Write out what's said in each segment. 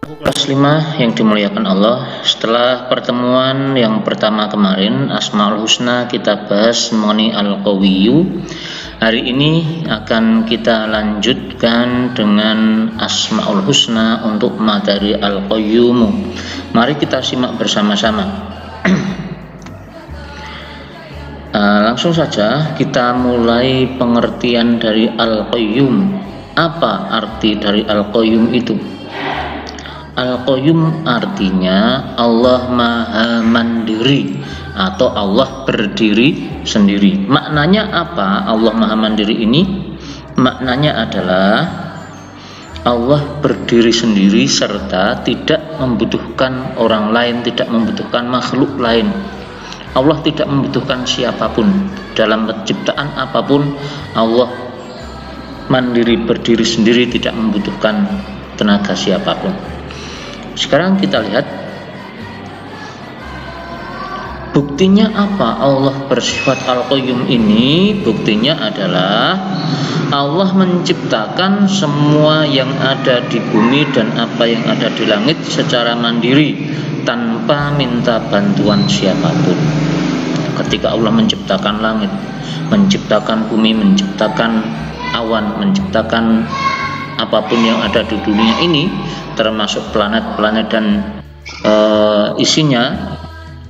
Kelas 5 yang dimuliakan Allah, setelah pertemuan yang pertama kemarin Asmaul Husna kita bahas mengenai Al-Qawiyyu. Hari ini akan kita lanjutkan dengan Asmaul Husna untuk materi Al-Qayyumu. Mari kita simak bersama-sama. Langsung saja kita mulai pengertian dari Al-Qayyum. Apa arti dari Al-Qayyum itu? Al-Qayyum artinya Allah Maha Mandiri atau Allah berdiri sendiri. Maknanya apa Allah Maha Mandiri ini? Maknanya adalah Allah berdiri sendiri serta tidak membutuhkan orang lain, tidak membutuhkan makhluk lain. Allah tidak membutuhkan siapapun. Dalam penciptaan apapun Allah mandiri, berdiri sendiri, tidak membutuhkan tenaga siapapun. Sekarang kita lihat buktinya apa Allah bersifat Al-Qayyum ini. Buktinya adalah Allah menciptakan semua yang ada di bumi dan apa yang ada di langit secara mandiri tanpa minta bantuan siapapun. Ketika Allah menciptakan langit, menciptakan bumi, menciptakan awan, menciptakan apapun yang ada di dunia ini, termasuk planet-planet dan isinya,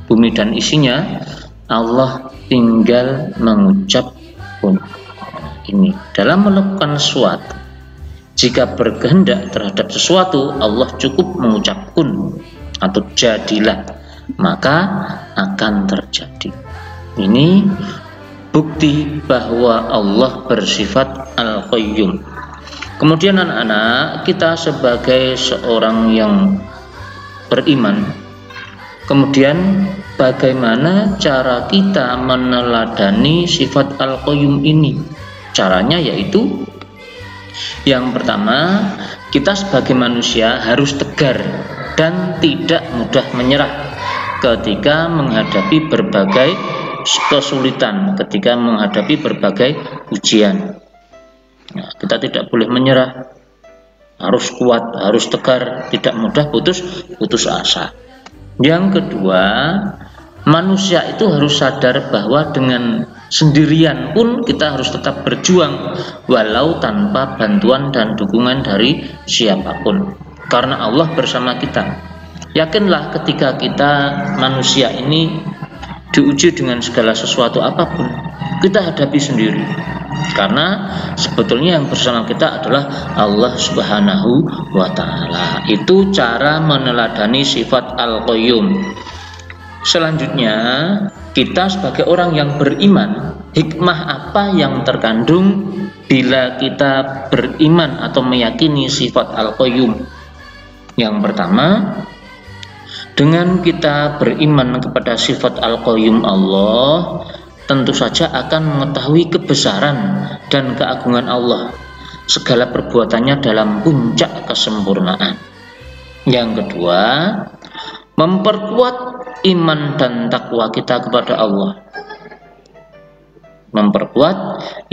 bumi dan isinya, Allah tinggal mengucap kun. Ini dalam melakukan sesuatu, jika berkehendak terhadap sesuatu, Allah cukup mengucap kun atau jadilah, maka akan terjadi. Ini bukti bahwa Allah bersifat Al-Qayyum. Kemudian anak-anak, kita sebagai seorang yang beriman, kemudian bagaimana cara kita meneladani sifat Al-Qayyum ini? Caranya yaitu yang pertama, kita sebagai manusia harus tegar dan tidak mudah menyerah ketika menghadapi berbagai kesulitan, ketika menghadapi berbagai ujian. Nah, kita tidak boleh menyerah, harus kuat, harus tegar, tidak mudah putus asa. Yang kedua, manusia itu harus sadar bahwa dengan sendirian pun kita harus tetap berjuang walau tanpa bantuan dan dukungan dari siapapun, karena Allah bersama kita. Yakinlah ketika kita manusia ini diuji dengan segala sesuatu apapun, kita hadapi sendiri, karena sebetulnya yang bersama kita adalah Allah Subhanahu wa Ta'ala. Itu cara meneladani sifat Al-Qayyum. Selanjutnya, kita sebagai orang yang beriman, hikmah apa yang terkandung bila kita beriman atau meyakini sifat Al-Qayyum? Yang pertama, dengan kita beriman kepada sifat Al-Qayyum Allah, tentu saja akan mengetahui kebesaran dan keagungan Allah, segala perbuatannya dalam puncak kesempurnaan. Yang kedua, memperkuat iman dan takwa kita kepada Allah. Memperkuat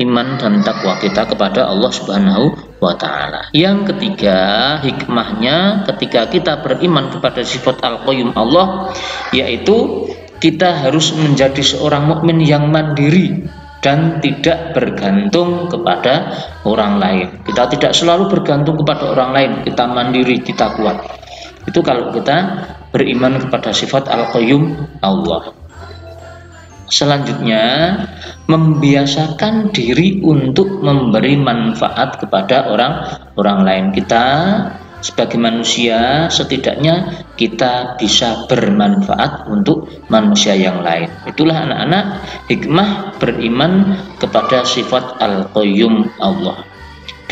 iman dan takwa kita kepada Allah Subhanahu wa Ta'ala. Yang ketiga, hikmahnya ketika kita beriman kepada sifat Al-Qayyum Allah, yaitu kita harus menjadi seorang mukmin yang mandiri dan tidak bergantung kepada orang lain. Kita tidak selalu bergantung kepada orang lain, kita mandiri, kita kuat. Itu kalau kita beriman kepada sifat Al-Qayyum Allah. Selanjutnya, membiasakan diri untuk memberi manfaat kepada orang lain. Kita sebagai manusia, setidaknya kita bisa bermanfaat untuk manusia yang lain. Itulah anak-anak hikmah beriman kepada sifat Al-Qayyum Allah.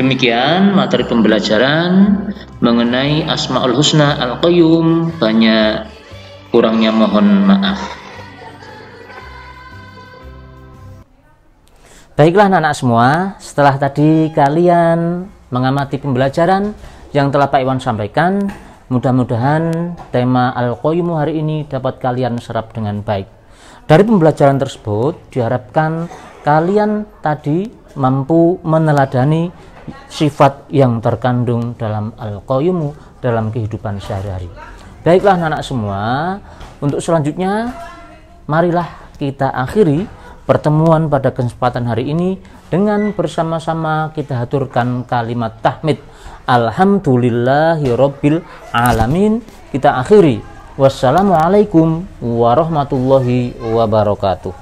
Demikian materi pembelajaran mengenai Asmaul Husna Al-Qayyum. Banyak kurangnya mohon maaf. Baiklah anak-anak semua, setelah tadi kalian mengamati pembelajaran yang telah Pak Iwan sampaikan, mudah-mudahan tema Al-Qayyum hari ini dapat kalian serap dengan baik. Dari pembelajaran tersebut diharapkan kalian tadi mampu meneladani sifat yang terkandung dalam Al-Qayyum dalam kehidupan sehari-hari. Baiklah anak-anak semua, untuk selanjutnya marilah kita akhiri pertemuan pada kesempatan hari ini dengan bersama-sama kita haturkan kalimat tahmid Alhamdulillahirabbil alamin. Kita akhiri. Wassalamualaikum warahmatullahi wabarakatuh.